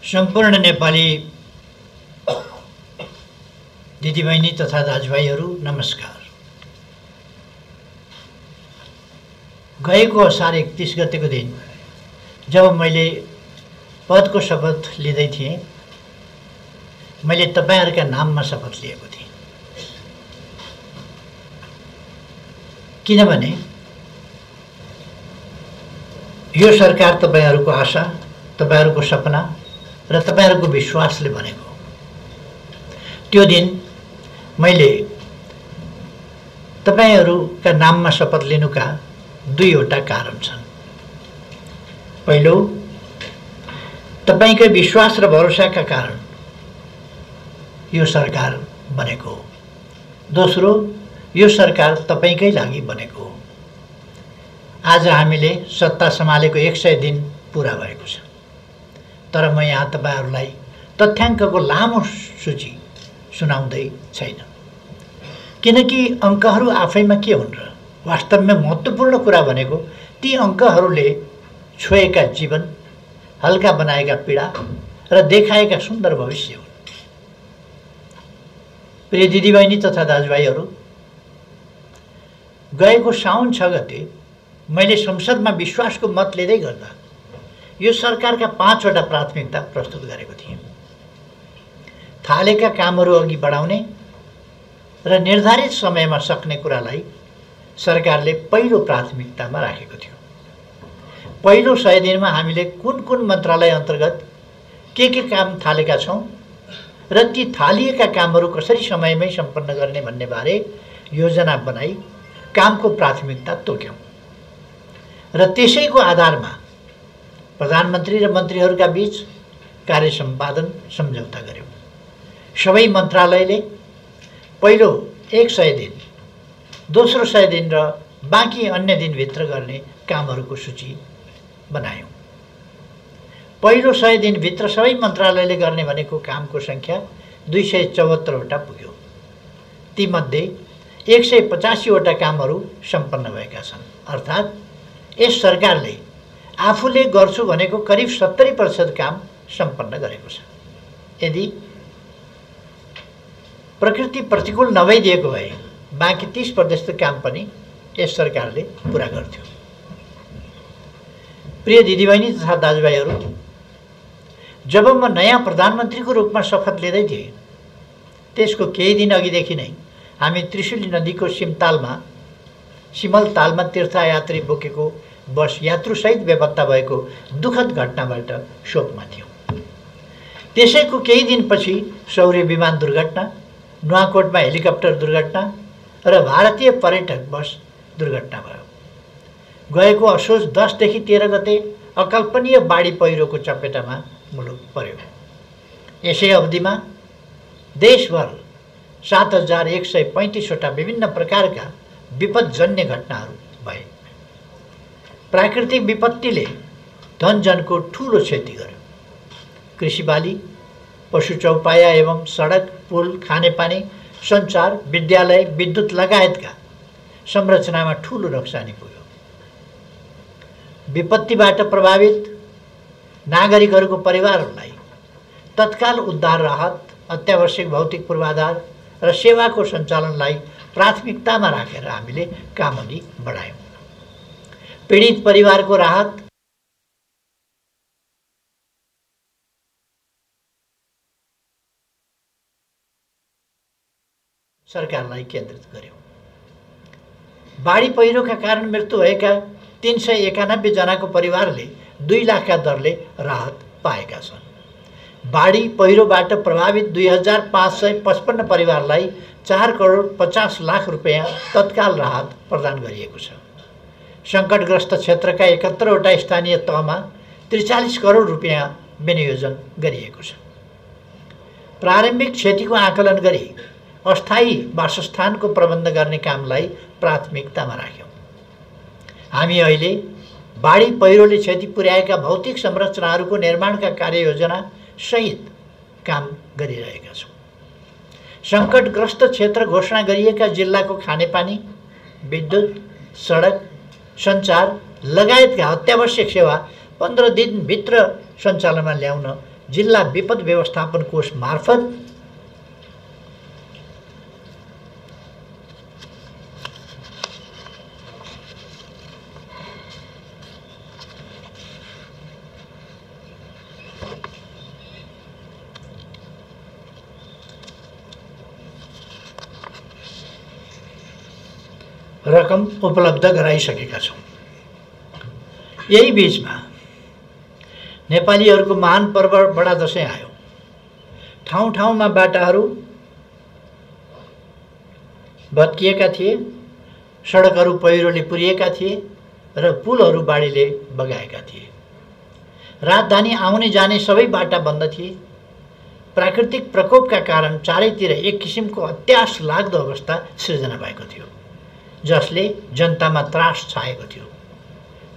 सम्पूर्ण नेपाली दिदीबहिनी तथा दाजुभाइहरू नमस्कार। गएको असार 31 गतेको दिन जब मैले पदको शपथ लिँदै थिएँ, मैले तपाईहरुका नाममा शपथ लिएको थिएँ। किनभने यो सरकार तपाईहरुको आशा, तपाईहरुको सपना र तपाईहरुको विश्वासले बनेको हो। त्यो दिन मैले तपाईहरुका नाममा शपथ लिनुका दुईवटा कारण छन्। पहिलो, तपाईकै विश्वास र भरोसाका कारण यो सरकार बनेको हो। दोस्रो, यो सरकार तपाईकै लागि बनेको हो। आज हामीले सत्ता सम्हालेको 100 दिन पूरा भएको छ, तर म यहाँ तपाईहरुलाई तथ्याङ्कको लामो सूची सुनाउँदै छैन, किनकि अंकहरू आफैमा के हुन् र वास्तवमा महत्त्वपूर्ण कुरा भनेको ती अंकहरूले छोएका जीवन, हल्का बनाएका पीडा र देखाएका सुन्दर भविष्य हुन्। प्रिय दिदीबहिनी तथा दाजुभाइहरू, गएको साउन 6 गते मैले संसदमा विश्वासको मत लिँदै गर्दा यो सरकारका 5 वटा प्राथमिकता प्रस्तुत गरेको थिएँ। थालेका कामहरू अघि बढाउने र निर्धारित समयमा सक्ने कुरालाई सरकारले पहिलो प्राथमिकतामा राखेको थियो। पहिलो 100 दिनमा हामीले कुन मन्त्रालय अन्तर्गत के काम थालेका छौं र ती थालिएका कामहरू कसरी समयमै सम्पन्न गर्ने भन्ने बारे योजना बनाई कामको प्राथमिकता तोक्यौं र त्यसैको आधारमा प्रधानमन्त्री र मन्त्रीहरूका बीच कार्य सम्पादन सम्झौता गर्यौं। सबै मन्त्रालयले पहिलो 100 दिन, दोस्रो 100 दिन र बाँकी अन्य दिनभित्र गर्ने कामहरूको सूची बनायौं। पहिलो 100 दिनभित्र सबै मन्त्रालयले गर्ने भनेको कामको संख्या 274 वटा पुग्यो। तीमध्ये 185 वटा कामहरू सम्पन्न भएका छन्। अर्थात् यस सरकारले आफूले गर्छु भनेको करिब 70% काम सम्पन्न गरेको छ। यदि प्रकृति प्रतिकूल नभइदिएको भए बाँकी 30% काम पनि यस सरकारले पूरा गर्थ्यो। प्रिय दिदीबहिनी तथा दाजुभाइहरू, जब म नयाँ प्रधानमन्त्रीको रूपमा शपथ लिँदै थिएँ, त्यसको केही दिन अघिदेखि नै हामी त्रिशुली नदीको सिमलतालमा तीर्थयात्री बोकेको बस यात्रुसहित बेपत्ता भएको दुःखद घटनाबाट शोकमा थियौँ। त्यसैको केही दिनपछि सौर्य विमान दुर्घटना, नुवाकोटमा हेलिकप्टर दुर्घटना र भारतीय पर्यटक बस दुर्घटना भयो। गएको असोज 10 देखि 13 गते अकल्पनीय बाढी पहिरोको चपेटामा मुलुक पर्यो। यसै अवधिमा देशभर 7135 वटा विभिन्न प्रकारका विपदजन्य घटनाहरू भए। प्राकृतिक विपत्तिले धनजनको ठूलो क्षति गर्यो। कृषिबाली, पशु चौपाया एवं सडक, पुल, खानेपानी, सञ्चार, विद्यालय, विद्युत लगायतका संरचनामा ठूलो नोक्सानी पुग्यो। विपत्तिबाट प्रभावित नागरिकहरूको परिवारहरूलाई तत्काल उद्धार राहत, अत्यावश्यक भौतिक पूर्वाधार र सेवाको सञ्चालनलाई प्राथमिकतामा राखेर हामीले काम अघि बढायौँ। पीडित परिवारको राहत, सरकारलाई केन्द्रित गर्यौं। बाढी पहिरोका कारण मृत्यु भएका 391 जनाको परिवारले 2 लाखका दरले राहत पाएका छन्। बाढी पहिरोबाट प्रभावित 2555 परिवारलाई 4 करोड 50 लाख रुपैयाँ तत्काल राहत प्रदान गरिएको छ। संकटग्रस्त क्षेत्रका 71 वटा स्थानीय तहमा 43 करोड रुपैयाँ विनियोजन गरिएको छ। प्रारम्भिक क्षतिको आकलन गरी अस्थायी वासस्थानको प्रबन्ध गर्ने कामलाई प्राथमिकतामा राख्यौं। हामी अहिले बाढी पहिरोले क्षति पुर्याएका भौतिक संरचनाहरूको निर्माणका कार्ययोजना सहित काम गरिरहेका छौं। संकटग्रस्त क्षेत्र घोषणा गरिएका जिल्लाको खानेपानी, विद्युत, सडक, सञ्चार लगायतका अत्यावश्यक सेवा 15 दिनभित्र सञ्चालनमा ल्याउन जिल्ला विपद व्यवस्थापन कोष मार्फत रकम उपलब्ध गराइसकेका छौँ। यही बीचमा नेपालीहरूको महान पर्व बडा दशैँ आयो। ठाउँ ठाउँमा बाटाहरू भत्किएका थिए, सडकहरू पहिरोले पुरिएका थिए र पुलहरू बाढीले बगाएका थिए। राजधानी आउने जाने सबै बाटा बन्द थिए। प्राकृतिक प्रकोपका कारण चारैतिर एक किसिमको अत्यास लाग्दो अवस्था सृजना भएको थियो, जसले जनतामा त्रास छाएको थियो।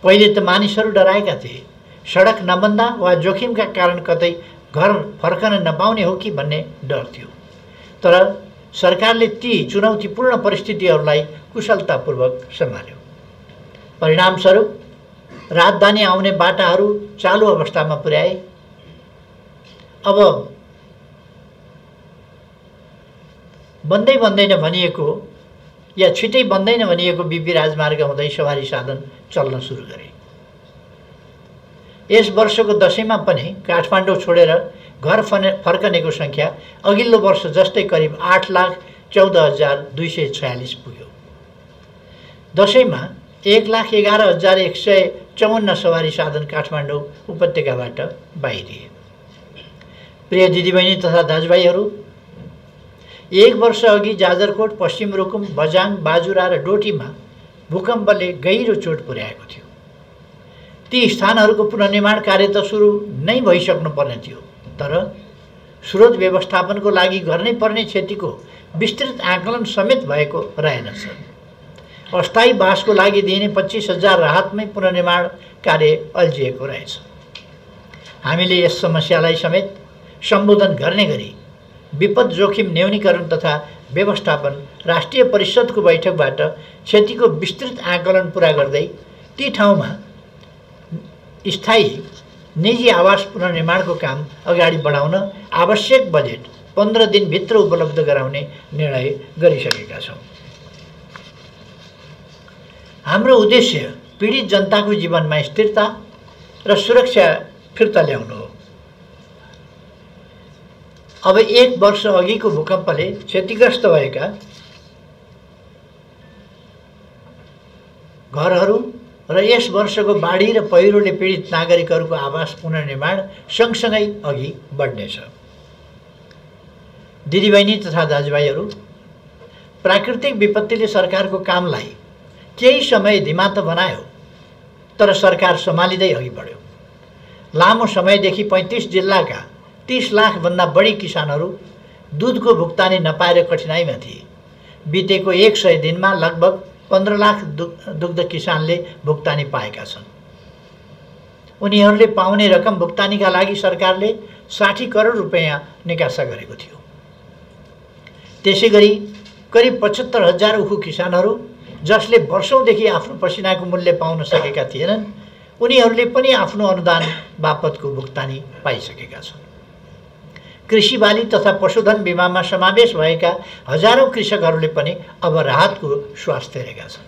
पहिले त मानिसहरू डराएका थिए, सडक नबन्दा वा जोखिमका कारण कतै घर फर्कन नपाउने हो कि भन्ने डर थियो। तर सरकारले ती चुनौतीपूर्ण परिस्थितिहरूलाई कुशलतापूर्वक सम्हाल्यो। परिणामस्वरूप राजधानी आउने बाटाहरू चालु अवस्थामा पुर्याए। अब बन्दैन भनिएको या छिटै बन्दैन भनिएको बिपी राजमार्ग हुँदै सवारी साधन चल्न सुरु गरे। यस वर्षको दशैँमा पनि काठमाडौँ छोडेर घर फर्कनेको सङ्ख्या अघिल्लो वर्ष जस्तै करिब 8,14,246 पुग्यो। दशैँमा 1,11,154 सवारी साधन काठमाडौँ उपत्यकाबाट बाहिरिए। प्रिय दिदीबहिनी तथा दाजुभाइहरू, एक वर्ष अघि जाजरकोट, पश्चिम रुकुम, बझाङ, बाजुरा र डोटीमा भूकम्पले गहिरो चोट पुर्याएको थियो। ती स्थानहरूको पुनर्निर्माण कार्य त सुरु नै भइसक्नु पर्ने थियो, तर स्रोत व्यवस्थापनको लागि गर्नै पर्ने क्षतिको विस्तृत आकलन समेत भएको रहेनछ। अस्थायी बासको लागि दिइने 25,000 राहतमै पुनर्निर्माण कार्य अल्झिएको रहेछ। हामीले यस समस्यालाई समेत सम्बोधन गर्ने गरी विपद जोखिम न्यूनीकरण तथा व्यवस्थापन राष्ट्रिय परिषदको बैठकबाट क्षतिको विस्तृत आकलन पुरा गर्दै ती ठाउँमा स्थायी निजी आवास पुनर्निर्माणको काम अगाडि बढाउन आवश्यक बजेट 15 दिनभित्र उपलब्ध गराउने निर्णय गरिसकेका छौँ। हाम्रो उद्देश्य पीडित जनताको जीवनमा स्थिरता र सुरक्षा फिर्ता ल्याउनु हो। अब एक वर्ष अघिको भूकम्पले क्षतिग्रस्त भएका घरहरू र यस वर्षको बाढी र पहिरोले पीडित नागरिकहरूको आवास पुनर्निर्माण सँगसँगै अघि बढ्नेछ। दिदीबहिनी तथा दाजुभाइहरू, प्राकृतिक विपत्तिले सरकारको कामलाई केही समय धिमा त बनायो, तर सरकार सम्हालिँदै अघि बढ्यो। लामो समयदेखि 35 जिल्लाका 30 लाखभन्दा बढी किसानहरू दुधको भुक्तानी नपाएर कठिनाइमा थिए। बितेको 100 दिनमा लगभग 15 लाख दुग्ध किसानले भुक्तानी पाएका छन्। उनीहरूले पाउने रकम भुक्तानीका लागि सरकारले 60 करोड रुपैयाँ निकासा गरेको थियो। त्यसैगरी करिब 75,000 उखु किसानहरू जसले वर्षौंदेखि आफ्नो पसिनाको मूल्य पाउन सकेका थिएनन्, उनीहरूले पनि आफ्नो अनुदान बापतको भुक्तानी पाइसकेका छन्। कृषि बाली तथा पशुधन बीमामा समावेश भएका हजारौं कृषकहरूले पनि अब राहतको श्वास फेरेका छन्।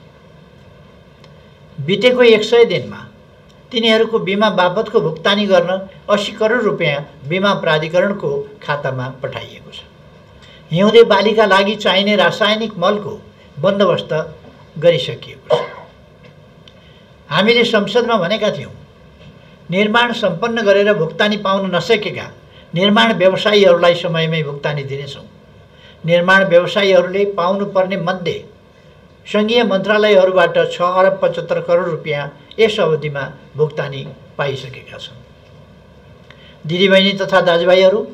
बितेको 100 दिनमा तिनीहरूको बीमा बापतको भुक्तानी गर्न 80 करोड रुपैयाँ बीमा प्राधिकरणको खातामा पठाइएको छ। हिउँदे बालीका लागि चाहिने रासायनिक मलको बन्दोबस्त गरिसकिएको छ। हामीले संसदमा भनेका थियौं, निर्माण सम्पन्न गरेर भुक्तानी पाउन नसकेका निर्माण व्यवसायीहरूलाई समयमै भुक्तानी दिनेछौँ। निर्माण व्यवसायीहरूले पाउनुपर्ने मध्ये सङ्घीय मन्त्रालयहरूबाट 6 अरब 75 करोड रुपैयाँ यस अवधिमा भुक्तानी पाइसकेका छन्। दिदीबहिनी तथा दाजुभाइहरू,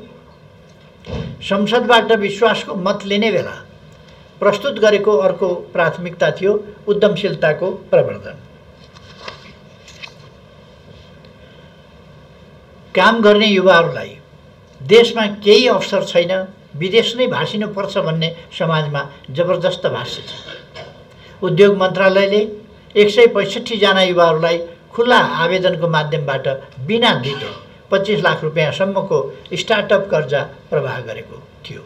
संसदबाट विश्वासको मत लिने बेला प्रस्तुत गरेको अर्को प्राथमिकता थियो उद्यमशीलताको प्रवर्धन। काम गर्ने युवाहरूलाई देशमा केही अवसर छैन, विदेश नै भासिनुपर्छ भन्ने समाजमा जबरजस्त भाष्य छ। उद्योग मन्त्रालयले 165 जना युवाहरूलाई खुला आवेदनको माध्यमबाट बिना धितो 25 लाख रुपियाँसम्मको स्टार्टअप कर्जा प्रवाह गरेको थियो।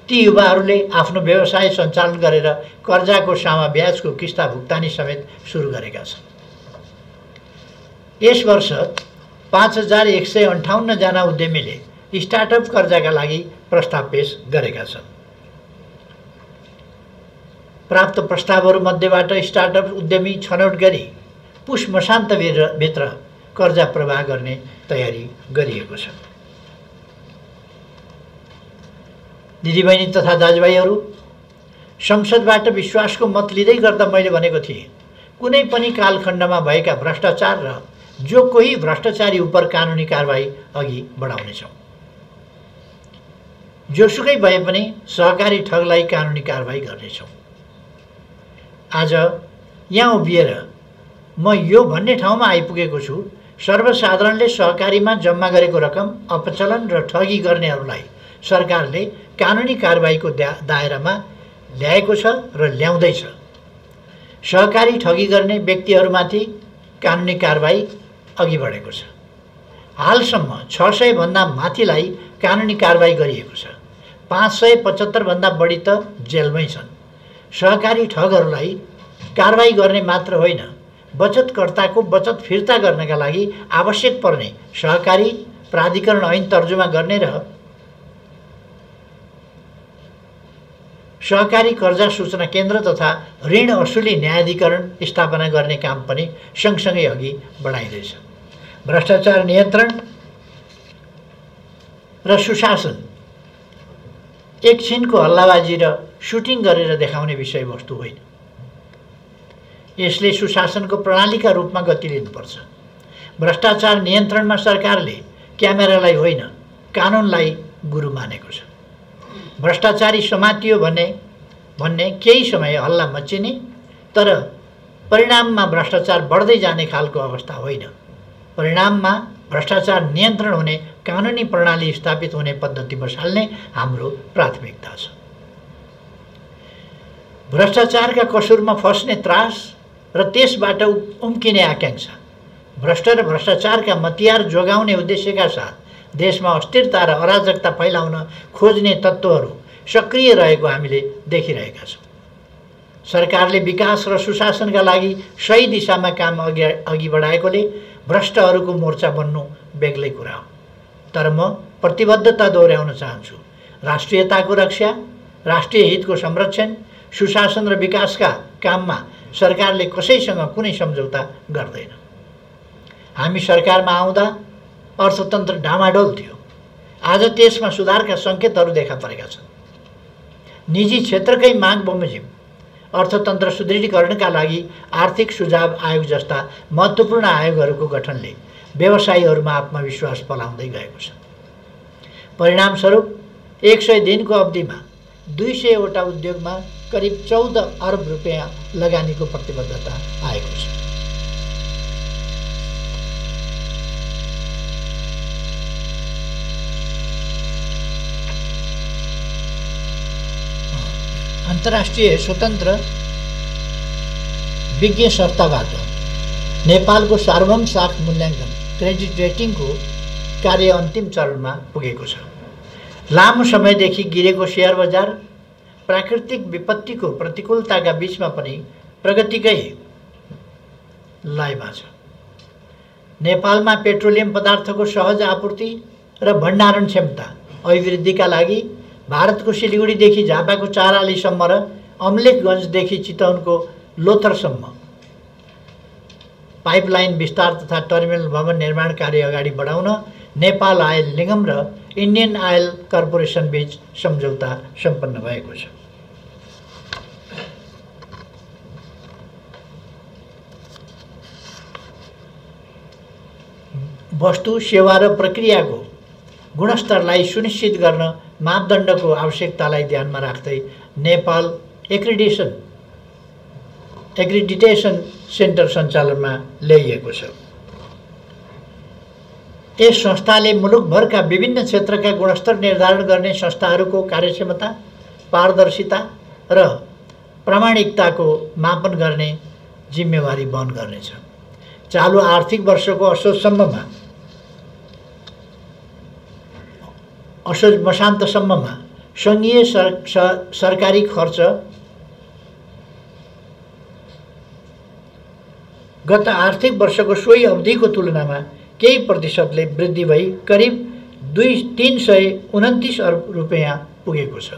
ती युवाहरूले आफ्नो व्यवसाय सञ्चालन गरेर कर्जाको सामा ब्याजको किस्ता भुक्तानी समेत सुरु गरेका छन्। यस वर्ष 5158 जना उद्यमीले स्टार्टअप कर्जाका लागि प्रस्ताव पेश गरेका छन्। प्राप्त प्रस्तावहरूमध्येबाट स्टार्टअप उद्यमी छनौट गरी पुष मसान्तभित्र कर्जा प्रवाह गर्ने तयारी गरिएको छ। दिदीबहिनी तथा दाजुभाइहरू, संसदबाट विश्वासको मत लिँदै गर्दा मैले भनेको थिएँ, कुनै पनि कालखण्डमा भएका भ्रष्टाचार र जो कोही भ्रष्टाचारी उप कानुनी कारबाही अघि बढाउनेछौँ। जोसुकै भए पनि सहकारी ठगलाई कानुनी कारबाही गर्नेछौँ। आज यहाँ उभिएर म यो भन्ने ठाउँमा आइपुगेको छु, सर्वसाधारणले सहकारीमा जम्मा गरेको रकम अपचलन र ठगी गर्नेहरूलाई सरकारले कानुनी कारबाहीको दायरामा ल्याएको छ र ल्याउँदैछ। सहकारी ठगी गर्ने व्यक्तिहरूमाथि कानुनी कारबाही अघि बढेको छ। हालसम्म 600 भन्दा माथिलाई कानुनी कारबाही गरिएको छ। 575 भन्दा बढी त जेलमै छन्। सहकारी ठगहरूलाई कारबाही गर्ने मात्र होइन, बचतकर्ताको बचत फिर्ता गर्नका लागि आवश्यक पर्ने सहकारी प्राधिकरण ऐन तर्जुमा गर्ने र सहकारी कर्जा सूचना केन्द्र तथा ऋण असुली न्यायाधिकरण स्थापना गर्ने काम पनि सँगसँगै अघि बढाइँदैछ। भ्रष्टाचार नियन्त्रण र सुशासन एकछिनको हल्लाबाजी र सुटिङ गरेर देखाउने विषयवस्तु होइन। यसले सुशासनको प्रणालीका रूपमा गति लिनुपर्छ। भ्रष्टाचार नियन्त्रणमा सरकारले क्यामेरालाई होइन, कानुनलाई गुरु मानेको छ। भ्रष्टाचारी समातियो भन्ने केही समय हल्ला मच्चिने, तर परिणाममा भ्रष्टाचार बढ्दै जाने खालको अवस्था होइन। परिणाममा भ्रष्टाचार नियन्त्रण हुने कानुनी प्रणाली स्थापित हुने पद्धति बसाल्ने हाम्रो प्राथमिकता छ। भ्रष्टाचारका कसुरमा फस्ने त्रास र त्यसबाट उम्किने आकांक्षा, भ्रष्ट र भ्रष्टाचारका मतियार जोगाउने उद्देश्यका साथ देशमा अस्थिरता र अराजकता फैलाउन खोज्ने तत्त्वहरू सक्रिय रहेको हामीले देखिरहेका छौँ। सरकारले विकास र सुशासनका लागि सही दिशामा काम अघि बढाएकोले भ्रष्टहरूको मोर्चा बन्नु बेग्लै कुरा हो। तर म प्रतिबद्धता दोहोऱ्याउन चाहन्छु। राष्ट्रियताको रक्षा, राष्ट्रिय हितको संरक्षण, सुशासन र विकासका काममा सरकारले कसैसँग कुनै सम्झौता गर्दैन। हामी सरकारमा आउँदा अर्थतन्त्र डामाडोल थियो। आज त्यसमा सुधारका सङ्केतहरू देखा परेका छन्। निजी क्षेत्रकै माग बमोजिम अर्थतन्त्र सुदृढीकरणका लागि आर्थिक सुझाव आयोग जस्ता महत्त्वपूर्ण आयोगहरूको गठनले व्यवसायीहरूमा आत्मविश्वास पलाउँदै गएको छ। परिणामस्वरूप 100 दिनको अवधिमा 200 वटा उद्योगमा करिब 14 अर्ब रुपियाँ लगानीको प्रतिबद्धता आएको छ। अन्तर्राष्ट्रिय स्वतन्त्र विज्ञ संस्थाबाट नेपालको सार्वभौम साख मूल्याङ्कन क्रेडिट रेटिङको कार्य अन्तिम चरणमा पुगेको छ। लामो समयदेखि गिरेको शेयर बजार प्राकृतिक विपत्तिको प्रतिकूलताका बीचमा पनि प्रगतिकै लयमा छ। नेपालमा पेट्रोलियम पदार्थको सहज आपूर्ति र भण्डारण क्षमता अभिवृद्धिका लागि भारतको सिलिगुडीदेखि झापाको चारालीसम्म र अम्लेखगञ्जदेखि चितवनको लोथरसम्म पाइपलाइन विस्तार तथा टर्मिनल भवन निर्माण कार्य अगाडि बढाउन नेपाल आयल निगम र इन्डियन आयल कर्पोरेसन बीच सम्झौता सम्पन्न भएको छ। वस्तु, सेवा र प्रक्रियाको गुणस्तरलाई सुनिश्चित गर्न मापदण्डको आवश्यकतालाई ध्यानमा राख्दै नेपाल एक्रिडिटेसन सेन्टर सञ्चालनमा ल्याइएको छ। यस संस्थाले मुलुकभरका विभिन्न क्षेत्रका गुणस्तर निर्धारण गर्ने संस्थाहरूको कार्यक्षमता, पारदर्शिता र प्रामाणिकताको मापन गर्ने जिम्मेवारी वहन गर्नेछ। चालु आर्थिक वर्षको असोजसम्ममा असोज मसान्तसम्ममा सङ्घीय सरकारी खर्च गत आर्थिक वर्षको सोही अवधिको तुलनामा केही प्रतिशतले वृद्धि भई करिब 329 अर्ब रुपियाँ पुगेको छ।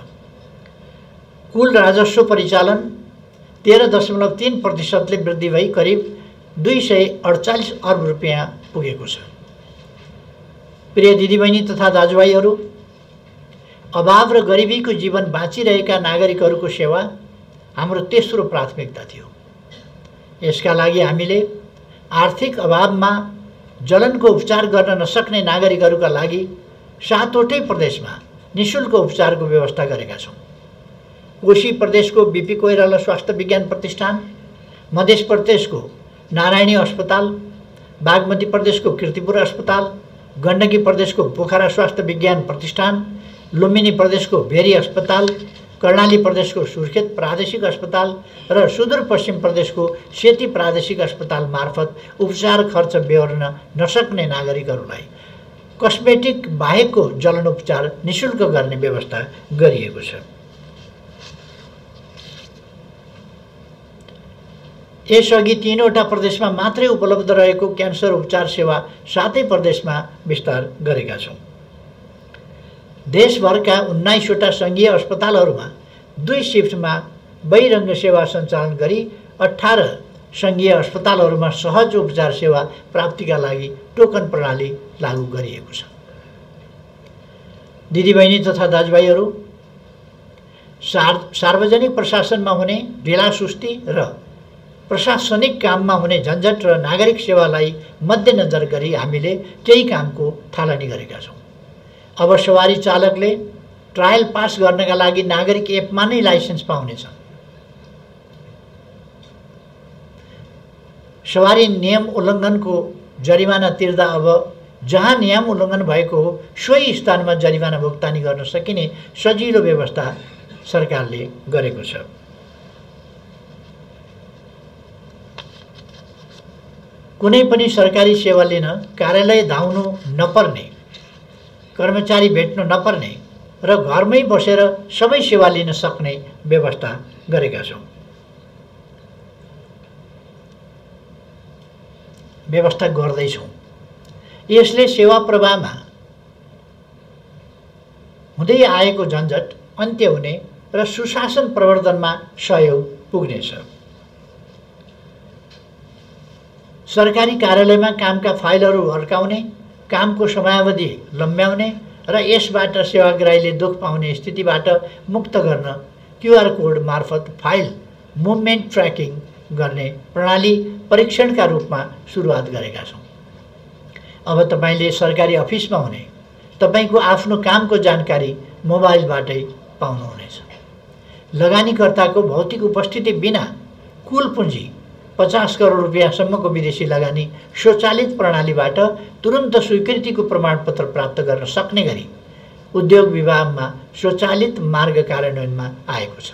कुल राजस्व परिचालन 13.3% वृद्धि भई करिब 248 अर्ब रुपियाँ पुगेको छ। प्रिय दिदीबहिनी तथा दाजुभाइहरू, अभाव र गरिबीको जीवन बाँचिरहेका नागरिकहरूको सेवा हाम्रो तेस्रो प्राथमिकता थियो। यसका लागि हामीले आर्थिक अभावमा जलनको उपचार गर्न नसक्ने नागरिकहरूका लागि 7वटै प्रदेशमा निःशुल्क उपचारको व्यवस्था गरेका छौँ। कोशी प्रदेशको बीपी कोइराला स्वास्थ्य विज्ञान प्रतिष्ठान, मध्य प्रदेशको नारायणी अस्पताल, बागमती प्रदेशको कीर्तिपुर अस्पताल, गण्डकी प्रदेशको पोखरा स्वास्थ्य विज्ञान प्रतिष्ठान, लुम्बिनी प्रदेशको भेरी अस्पताल, कर्णाली प्रदेशको सुर्खेत प्रादेशिक अस्पताल र सुदूरपश्चिम प्रदेशको सेती प्रादेशिक अस्पताल मार्फत उपचार खर्च बेहोर्न नसक्ने नागरिकहरूलाई कस्मेटिक बाहेकको जलन उपचार निःशुल्क गर्ने व्यवस्था गरिएको छ। यसअघि 3वटा प्रदेशमा मात्रै उपलब्ध रहेको क्यान्सर उपचार सेवा 7 प्रदेशमा विस्तार गरेका छौँ। देशभरका 19वटा सङ्घीय अस्पतालहरूमा 2 शिफ्टमा बहिरङ्ग सेवा सञ्चालन गरी 18 सङ्घीय अस्पतालहरूमा सहज उपचार सेवा प्राप्तिका लागि टोकन प्रणाली लागू गरिएको छ। दिदीबहिनी तथा दाजुभाइहरू, सार्वजनिक प्रशासनमा हुने ढिलासुस्ती र प्रशासनिक काममा हुने झन्झट र नागरिक सेवालाई मध्यनजर गरी हामीले केही कामको थालनी गरेका छौँ। अब सवारी चालकले ट्रायल पास गर्नका लागि नागरिक एपमा नै लाइसेन्स पाउनेछ। सवारी नियम उल्लङ्घनको जरिवाना तिर्दा अब जहाँ नियम उल्लङ्घन भएको हो सोही स्थानमा जरिवाना भुक्तानी गर्न सकिने सजिलो व्यवस्था सरकारले गरेको छ। कुनै पनि सरकारी सेवा लिन कार्यालय धाउनु नपर्ने, कर्मचारी भेट्नु नपर्ने र घरमै बसेर सबै सेवा लिन सक्ने व्यवस्था गरेका छौँ। व्यवस्था गर्दैछौँ। यसले सेवा प्रवाहमा हुँदै आएको झन्झट अन्त्य हुने र सुशासन प्रवर्धनमा सहयोग पुग्नेछ। सरकारी कार्यालयमा कामका फाइलहरू अड्काउने, कामको समयावधि लम्ब्याउने र यसबाट सेवाग्राहीले दुःख पाउने स्थितिबाट मुक्त गर्न क्युआर कोड मार्फत फाइल मुभमेन्ट ट्र्याकिङ गर्ने प्रणाली परीक्षणका रूपमा सुरुवात गरेका छौँ। अब तपाईले सरकारी अफिसमा हुने तपाईको आफ्नो कामको जानकारी मोबाइलबाटै पाउनुहुनेछ। लगानीकर्ताको भौतिक उपस्थिति बिना कुल पुँजी 50 करोड रुपियाँसम्मको विदेशी लगानी स्वचालित प्रणालीबाट तुरन्त स्वीकृतिको प्रमाणपत्र प्राप्त गर्न सक्ने गरी उद्योग विभागमा स्वचालित मार्ग कार्यान्वयनमा आएको छ।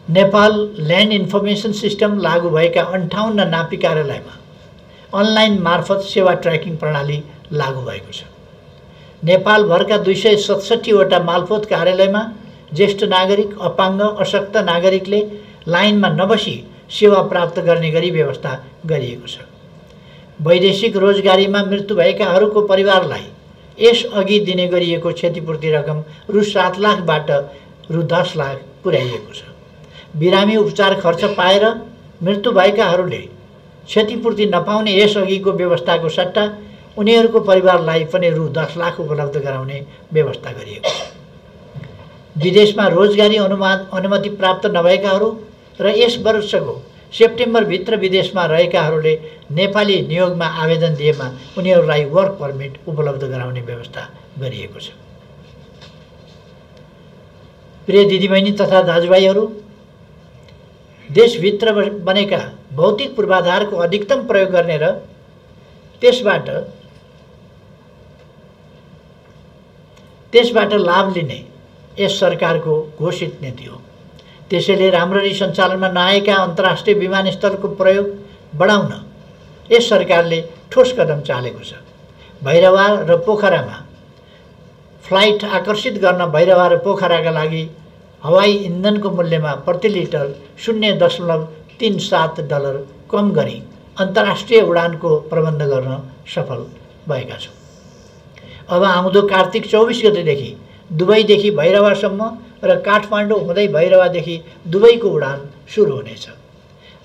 नेपाल ल्यान्ड इन्फर्मेसन सिस्टम लागू भएका 58 नापी कार्यालयमा अनलाइन मार्फत सेवा ट्र्याकिङ प्रणाली लागू भएको छ। नेपालभरका 267वटा मालपोत कार्यालयमा ज्येष्ठ नागरिक, अपाङ्ग, अशक्त नागरिकले लाइनमा नबसी सेवा प्राप्त गर्ने गरी व्यवस्था गरिएको छ। वैदेशिक रोजगारीमा मृत्यु भएकाहरूको परिवारलाई यसअघि दिने गरिएको क्षतिपूर्ति रकम रु 7 लाखबाट रु 10 लाख पुर्याइएको छ। बिरामी उपचार खर्च पाएर मृत्यु भएकाहरूले क्षतिपूर्ति नपाउने यसअघिको व्यवस्थाको सट्टा उनीहरूको परिवारलाई पनि रु 10 लाख उपलब्ध गराउने व्यवस्था गरिएको छ। विदेशमा रोजगारी अनुमति प्राप्त नभएकाहरू र यस वर्षको सेप्टेम्बरभित्र विदेशमा रहेकाहरूले नेपाली नियोगमा आवेदन दिएमा उनीहरूलाई वर्क पर्मिट उपलब्ध गराउने व्यवस्था गरिएको छ। प्रिय दिदीबहिनी तथा दाजुभाइहरू, देशभित्र बनेका भौतिक पूर्वाधारको अधिकतम प्रयोग गर्ने र त्यसबाट लाभ लिने यस सरकारको घोषित नीति हो। त्यसैले राम्ररी सञ्चालनमा नआएका अन्तर्राष्ट्रिय विमानस्थलको प्रयोग बढाउन यस सरकारले ठोस कदम चालेको छ। भैरवा र पोखरामा फ्लाइट आकर्षित गर्न भैरवा र पोखराका लागि हवाई इन्धनको मूल्यमा प्रति लिटर $0.37 कम गरी अन्तर्राष्ट्रिय उडानको प्रबन्ध गर्न सफल भएका छौँ। अब आउँदो कार्तिक 24 गतेदेखि दुबईदेखि भैरवासम्म र काठमाडौँ हुँदै भैरवादेखि दुबईको उडान सुरु हुनेछ।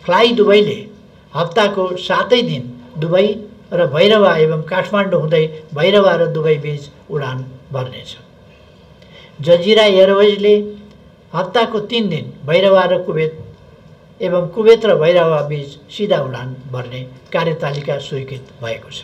फ्लाइ दुबईले हप्ताको 7 दिन दुबई र भैरवा एवं काठमाडौँ हुँदै भैरवा र दुबई बीच उडान भर्नेछ। जजिरा एयरवेजले हप्ताको 3 दिन भैरवा र कुवेत एवं कुवेत र भैरवा बीच सिधा उडान भर्ने कार्यतालिका स्वीकृत भएको छ।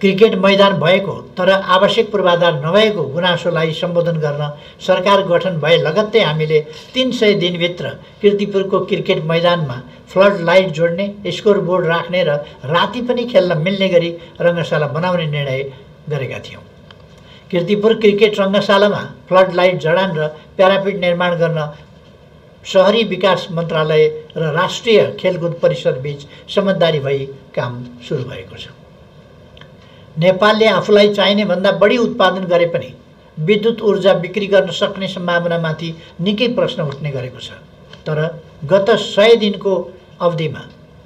क्रिकेट मैदान भएको तर आवश्यक पूर्वाधार नभएको गुनासोलाई सम्बोधन गर्न सरकार गठन भए लगत्तै हामीले 300 दिनभित्र कीर्तिपुरको क्रिकेट मैदानमा फ्लड लाइट जोड्ने, स्कोर बोर्ड राख्ने र राति पनि खेल्न मिल्ने गरी रङ्गशाला बनाउने निर्णय गरेका थियौँ। कीर्तिपुर क्रिकेट रङ्गशालामा फ्लड लाइट जडान र प्यारापिट निर्माण गर्न शहरी विकास मन्त्रालय र राष्ट्रिय खेलकुद परिषद बीच समझदारी भई काम सुरु भएको छ। नेपालले आफूलाई चाहिने भन्दा बढी उत्पादन गरे पनि विद्युत ऊर्जा बिक्री गर्न सक्ने सम्भावनामाथि निकै प्रश्न उठ्ने गरेको छ। तर गत 100 दिनको अवधिमा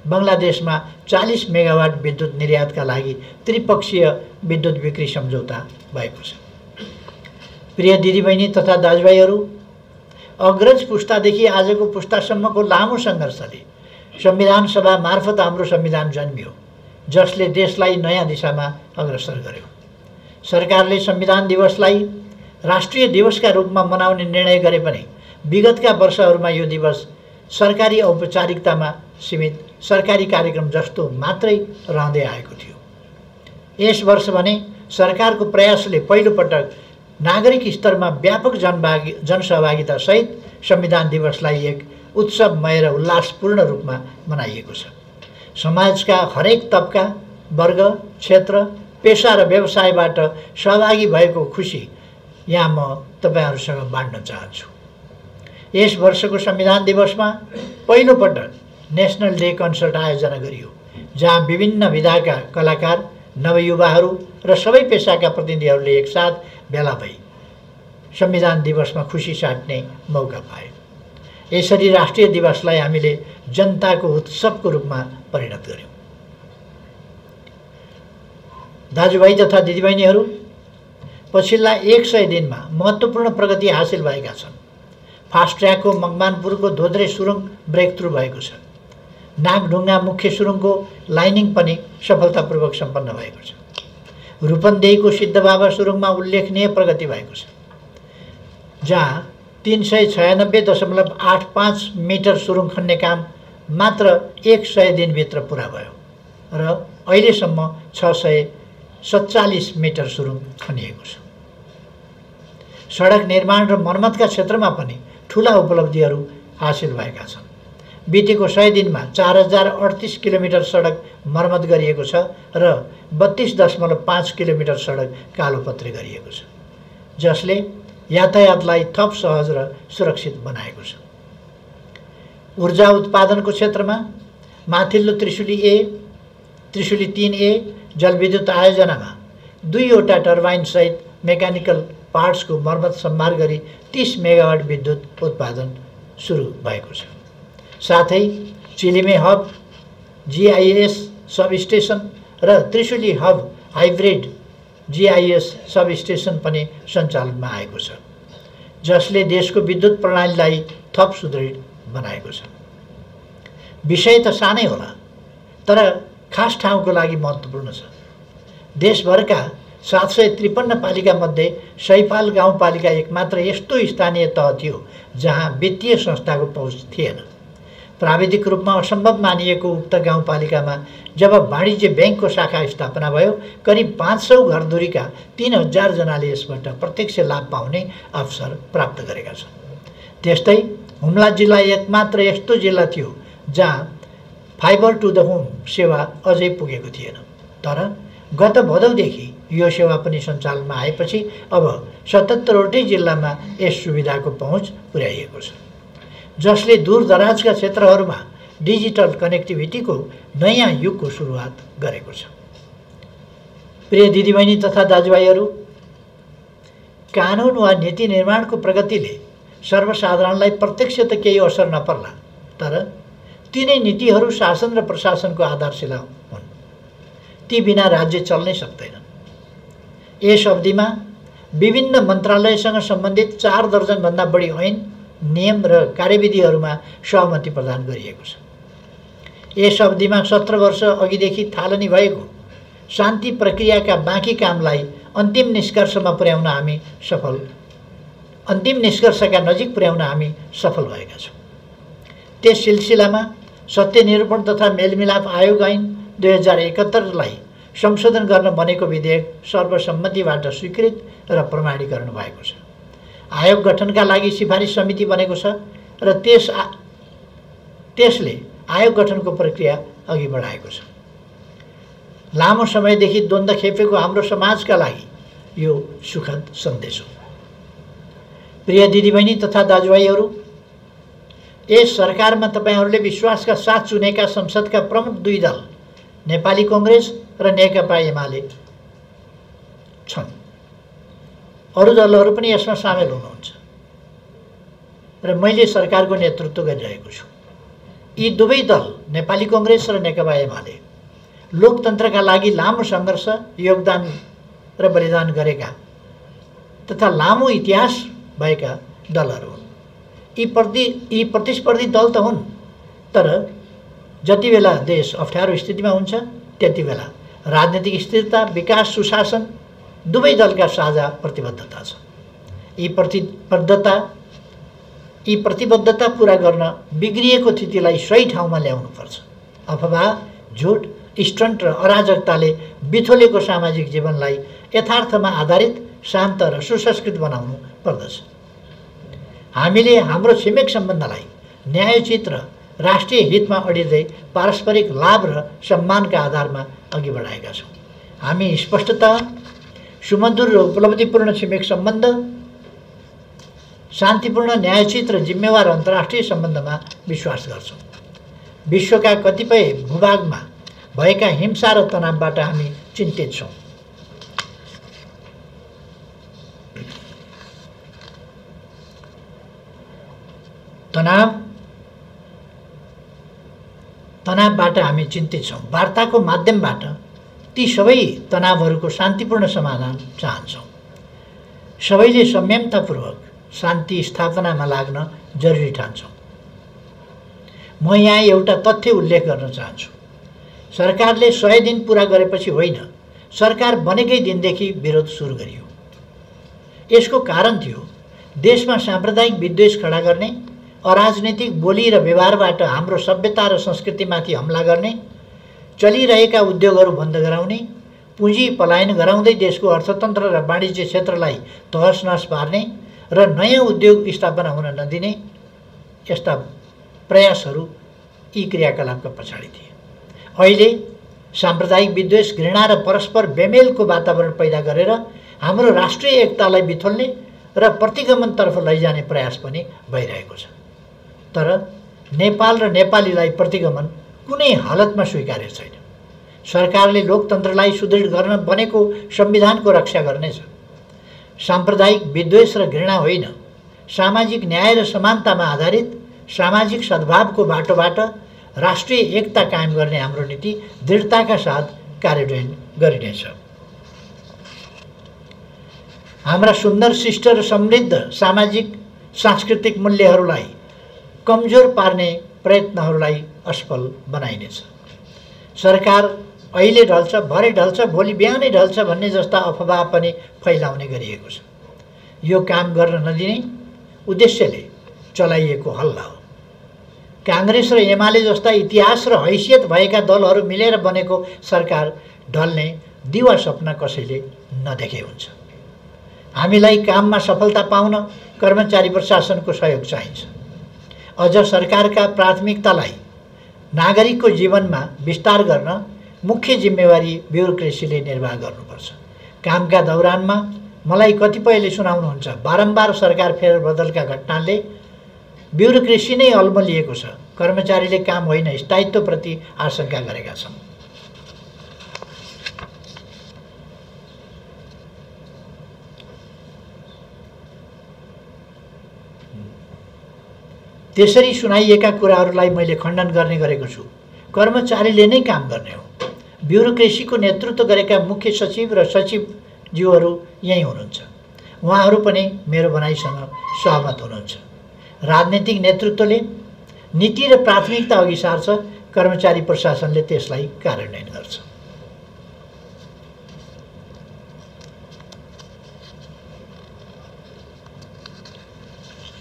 बङ्गलादेशमा 40 मेगावाट विद्युत निर्यातका लागि त्रिपक्षीय विद्युत बिक्री सम्झौता भएको छ। प्रिय दिदीबहिनी तथा दाजुभाइहरू, अग्रज पुस्तादेखि आजको पुस्तासम्मको लामो सङ्घर्षले संविधान सभा मार्फत हाम्रो संविधान जन्मियो, जसले देशलाई नयाँ दिशामा अग्रसर गर्यो। सरकारले संविधान दिवसलाई राष्ट्रिय दिवसका रूपमा मनाउने निर्णय गरे पनि विगतका वर्षहरूमा यो दिवस सरकारी औपचारिकतामा सीमित सरकारी कार्यक्रम जस्तो मात्रै रहँदै आएको थियो। यस वर्ष भने सरकारको प्रयासले पहिलोपटक नागरिक स्तरमा व्यापक जनसहभागिता सहित संविधान दिवसलाई एक उत्सवमय र उल्लासपूर्ण रूपमा मनाइएको छ। समाजका हरेक तबका, वर्ग, क्षेत्र, पेशा र व्यवसायबाट सहभागी भएको खुसी यहाँ म तपाईहरुसँग बाँड्न चाहन्छु। यस वर्षको संविधान दिवसमा पहिलोपटक नेशनल डे कन्सर्ट आयोजना गरियो, जहाँ विभिन्न विधाका कलाकार, नवयुवाहरू र सबै पेशाका प्रतिनिधिहरूले एकसाथ भेला भई संविधान दिवसमा खुसी साट्ने मौका पाए। यसरी राष्ट्रिय दिवसलाई हामीले जनताको उत्सवको रूपमा परिणत गर्यौं। दाजुभाइ तथा दिदीबहिनीहरू, पछिल्ला 100 दिनमा महत्त्वपूर्ण प्रगति हासिल भएका छन्। फास्ट ट्र्याकको मकवानपुरको धोद्रे सुरुङ ब्रेक थ्रु भएको छ। नागढुङ्गा मुख्य सुरुङको लाइनिङ पनि सफलतापूर्वक सम्पन्न भएको छ। रूपन्देहीको सिद्धबाबा सुरुङमा उल्लेखनीय प्रगति भएको छ, जहाँ 396.85 मिटर सुरुङ खन्ने काम मात्र 100 दिनभित्र पुरा भयो र अहिलेसम्म 647 मिटर सुरुङ खनिएको छ। सडक निर्माण र मर्मतका क्षेत्रमा पनि ठूला उपलब्धिहरू हासिल भएका छन्। बितेको 100 दिनमा 4038 किलोमिटर सडक मर्मत गरिएको छ र 32.5 किलोमिटर सडक कालोपत्रे गरिएको छ, जसले यातायातलाई थप सहज र सुरक्षित बनाएको छ। ऊर्जा उत्पादनको क्षेत्रमा माथिल्लो त्रिशुली ए, त्रिशुली 3A जलविद्युत आयोजनामा 2वटा टर्बाइन सहित मेकानिकल पार्ट्सको मर्मत सम्भार गरी 30 मेगावाट विद्युत उत्पादन सुरु भएको छ। साथै चिलिमे हब GIS सब स्टेसन र त्रिशुली हब हाइब्रिड GIS सब स्टेसन पनि सञ्चालनमा आएको छ, जसले देशको विद्युत प्रणालीलाई थप सुदृढ बनाएको छ। विषय त सानै होला, तर खास ठाउँको लागि महत्त्वपूर्ण छ। देशभरका 753 पालिका मध्ये सैपाल गाउँपालिका एकमात्र यस्तो स्थानीय तह थियो जहाँ वित्तीय संस्थाको पहुँच थिएन। प्राविधिक रूपमा असम्भव मानिएको उक्त गाउँपालिकामा जब वाणिज्य ब्याङ्कको शाखा स्थापना भयो, करिब 500 घरधुरीका 3000 जनाले यसबाट प्रत्यक्ष लाभ पाउने अवसर प्राप्त गरेका छन्। त्यस्तै हुम्ला जिल्ला एकमात्र यस्तो जिल्ला थियो जहाँ फाइबर टु द होम सेवा अझै पुगेको थिएन। तर गत भदौदेखि यो सेवा पनि सञ्चालनमा आएपछि अब 77वटै जिल्लामा यस सुविधाको पहुँच पुर्याइएको छ, जसले दूरदराजका क्षेत्रहरूमा डिजिटल कनेक्टिभिटीको नयाँ युगको सुरुवात गरेको छ। प्रिय दिदीबहिनी तथा दाजुभाइहरू, कानुन वा नीति निर्माणको प्रगतिले सर्वसाधारणलाई प्रत्यक्ष त केही असर नपर्ला, तर तिनै नीतिहरू शासन र प्रशासनको आधारशिला हुन्। ती बिना राज्य चल्नै सक्दैन। यस अवधिमा विभिन्न मन्त्रालयसँग सम्बन्धित 4 दर्जनभन्दा बढी ऐन, नियम र कार्यविधिहरूमा सहमति प्रदान गरिएको छ। यस अवधिमा 17 वर्ष अघिदेखि थालनी भएको शान्ति प्रक्रियाका बाँकी कामलाई अन्तिम निष्कर्षका नजिक पुर्याउन हामी सफल भएका छौँ। त्यस सिलसिलामा सत्य निरूपण तथा मेलमिलाप आयोग ऐन 2071लाई संशोधन गर्न बनेको विधेयक सर्वसम्मतिबाट स्वीकृत र प्रमाणीकरण भएको छ। आयोग गठनका लागि सिफारिस समिति बनेको छ र त्यसले आयोग गठनको प्रक्रिया अघि बढाएको छ। लामो समयदेखि द्वन्द्व खेपेको हाम्रो समाजका लागि यो सुखद सन्देश हो। प्रिय दिदीबहिनी तथा दाजुभाइहरू, यस सरकारमा तपाईहरूले विश्वासका साथ चुनेका संसदका प्रमुख 2 दल नेपाली कांग्रेस र नेकपा एमाले छन्। अरू दलहरू पनि यसमा सामेल हुनुहुन्छ र मैले सरकारको नेतृत्व गरिरहेको छु। यी दुवै दल नेपाली कांग्रेस र नेकपा एमाले लोकतन्त्रका लागि लामो सङ्घर्ष, योगदान र बलिदान गरेका तथा लामो इतिहास भएका दलहरू हुन्। यी प्रतिस्पर्धी दल त हुन्, तर जति बेला देश अप्ठ्यारो स्थितिमा हुन्छ त्यति बेला राजनीतिक स्थिरता, विकास, सुशासन दुवै दलका साझा प्रतिबद्धता छ। यी प्रतिबद्धता पूरा गर्न बिग्रिएको स्थितिलाई सही ठाउँमा ल्याउनुपर्छ। अफवाह, झुट, स्टन्ट र अराजकताले बिथोलेको सामाजिक जीवनलाई यथार्थमा आधारित, शान्त र सुसंस्कृत बनाउनु पर्दछ। हामीले हाम्रो छिमेक सम्बन्धलाई न्यायोचित र राष्ट्रिय हितमा अडिँदै पारस्परिक लाभ र सम्मानका आधारमा अघि बढाएका छौँ। हामी स्पष्टता, सुमधुर र उपलब्धिपूर्ण छिमेक सम्बन्ध, शान्तिपूर्ण, न्यायोचित र जिम्मेवार अन्तर्राष्ट्रिय सम्बन्धमा विश्वास गर्छौँ। विश्वका कतिपय भूभागमा भएका हिंसा र तनावबाट हामी चिन्तित छौँ। तनावबाट हामी चिन्तित छौँ। वार्ताको माध्यमबाट ती सबै तनावहरूको शान्तिपूर्ण समाधान चाहन्छौँ। सबैले संयमतापूर्वक शान्ति स्थापनामा लाग्न जरुरी ठान्छौँ। म यहाँ एउटा तथ्य उल्लेख गर्न चाहन्छु। सरकारले 100 दिन पूरा गरेपछि होइन, सरकार बनेकै दिनदेखि विरोध सुरु गरियो। यसको कारण थियो देशमा साम्प्रदायिक विद्वेष खडा गर्ने, अराजनैतिक बोली र व्यवहारबाट हाम्रो सभ्यता र संस्कृतिमाथि हमला गर्ने, चलिरहेका उद्योगहरू बन्द गराउने, पुँजी पलायन गराउँदै देशको अर्थतन्त्र र वाणिज्य क्षेत्रलाई तहसनहस पार्ने र नयाँ उद्योग स्थापना हुन नदिने यस्ता प्रयासहरू यी क्रियाकलापका पछाडि थिए। अहिले साम्प्रदायिक विद्वेष, घृणा र परस्पर बेमेलको वातावरण पैदा गरेर हाम्रो राष्ट्रिय एकतालाई बिथोल्ने र प्रतिगमनतर्फ लैजाने प्रयास पनि भइरहेको छ। तर नेपाल र नेपालीलाई प्रतिगमन कुनै हालतमा स्वीकार्य छैन। सरकारले लोकतन्त्रलाई सुदृढ गर्न बनेको संविधानको रक्षा गर्नेछ। साम्प्रदायिक विद्वेष र घृणा होइन, सामाजिक न्याय र समानतामा आधारित सामाजिक सद्भावको बाटोबाट राष्ट्रिय एकता कायम गर्ने हाम्रो नीति दृढताका साथ कार्यान्वयन गरिनेछ। हाम्रा सुन्दर, शिष्ट र समृद्ध सामाजिक सांस्कृतिक मूल्यहरूलाई कमजोर पार्ने प्रयत्नहरूलाई असफल बनाइनेछ। सरकार अहिले ढल्छ, भरे ढल्छ, भोलि बिहानै ढल्छ भन्ने जस्ता अफवाह पनि फैलाउने गरिएको छ। यो काम गर्न नदिने उद्देश्यले चलाइएको हल्ला हो। कांग्रेस र एमाले जस्ता इतिहास र हैसियत भएका दलहरू मिलेर बनेको सरकार ढल्ने दिवा सपना कसैले नदेखे हुन्छ। हामीलाई काममा सफलता पाउन कर्मचारी प्रशासनको सहयोग चाहिन्छ। अझ सरकारका प्राथमिकतालाई नागरिकको जीवनमा विस्तार गर्न मुख्य जिम्मेवारी ब्युरोक्रेसीले निर्वाह गर्नुपर्छ। कामका दौरानमा मलाई कतिपयले सुनाउनुहुन्छ, बारम्बार सरकार फेरबदलका घटनाले ब्युरोक्रेसी नै अल्मलिएको छ, कर्मचारीले काम होइन स्थायित्वप्रति आशंका गरेका छन्। त्यसरी सुनाइएका कुराहरूलाई मैले खण्डन गर्ने गरेको छु। कर्मचारीले नै काम गर्ने हो। ब्युरोक्रेसीको नेतृत्व गरेका मुख्य सचिव र सचिवज्यूहरू यहीँ हुनुहुन्छ। उहाँहरू पनि मेरो भनाइसँग सहमत हुनुहुन्छ। राजनीतिक नेतृत्वले नीति र प्राथमिकता अघि सार्छ, कर्मचारी प्रशासनले त्यसलाई कार्यान्वयन गर्छ।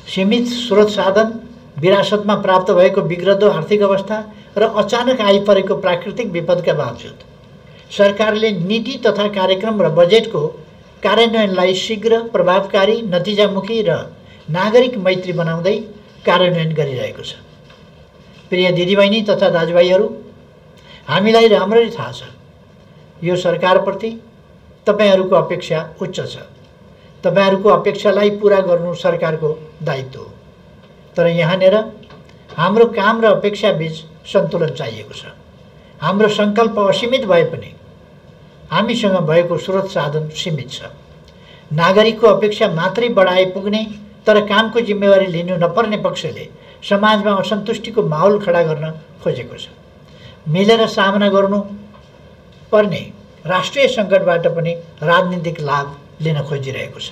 सीमित स्रोत साधन, विरासतमा प्राप्त भएको बिग्रदो आर्थिक अवस्था र अचानक आइपरेको प्राकृतिक विपदका बावजुद सरकारले नीति तथा कार्यक्रम र बजेटको कार्यान्वयनलाई शीघ्र, प्रभावकारी, नतिजामुखी र नागरिक मैत्री बनाउँदै कार्यान्वयन गरिरहेको छ। प्रिय दिदीबहिनी तथा दाजुभाइहरू, हामीलाई राम्ररी थाहा छ यो सरकारप्रति तपाईहरूको अपेक्षा उच्च छ। तपाईहरूको अपेक्षालाई पूरा गर्नु सरकारको दायित्व हो। तर यहाँनिर हाम्रो काम र अपेक्षा बीच सन्तुलन चाहिएको छ। हाम्रो सङ्कल्प असीमित भए पनि हामीसँग भएको स्रोत साधन सीमित छ। नागरिकको अपेक्षा मात्रै बढाए पुग्ने तर कामको जिम्मेवारी लिनु नपर्ने पक्षले समाजमा असन्तुष्टिको माहौल खडा गर्न खोजेको छ। मिलेर सामना गर्नु पर्ने राष्ट्रिय सङ्कटबाट पनि राजनीतिक लाभ लिन खोजिरहेको छ।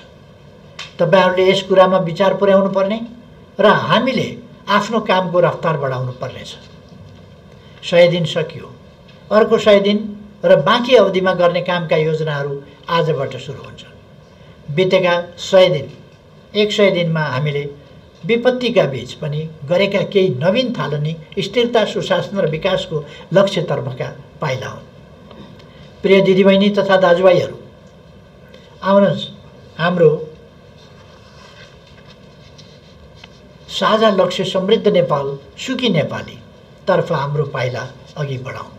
तपाईहरूले यस कुरामा विचार पुर्याउनु पर्ने र हामीले आफ्नो कामको रफ्तार बढाउनु पर्नेछ। 100 दिन सकियो, अर्को 100 दिन र बाँकी अवधिमा गर्ने कामका योजनाहरू आजबाट सुरु हुन्छन्। बितेका 100 दिनमा हामीले विपत्तिका बीच पनि गरेका केही नवीन थालनी स्थिरता, सुशासन र विकासको लक्ष्यतर्फका पाइला हुन्। प्रिय दिदीबहिनी तथा दाजुभाइहरू, आउनुहोस् हाम्रो साझा लक्ष्य समृद्ध नेपाल, सुखी नेपाली तर्फ हाम्रो पाइला अघि बढाउँ।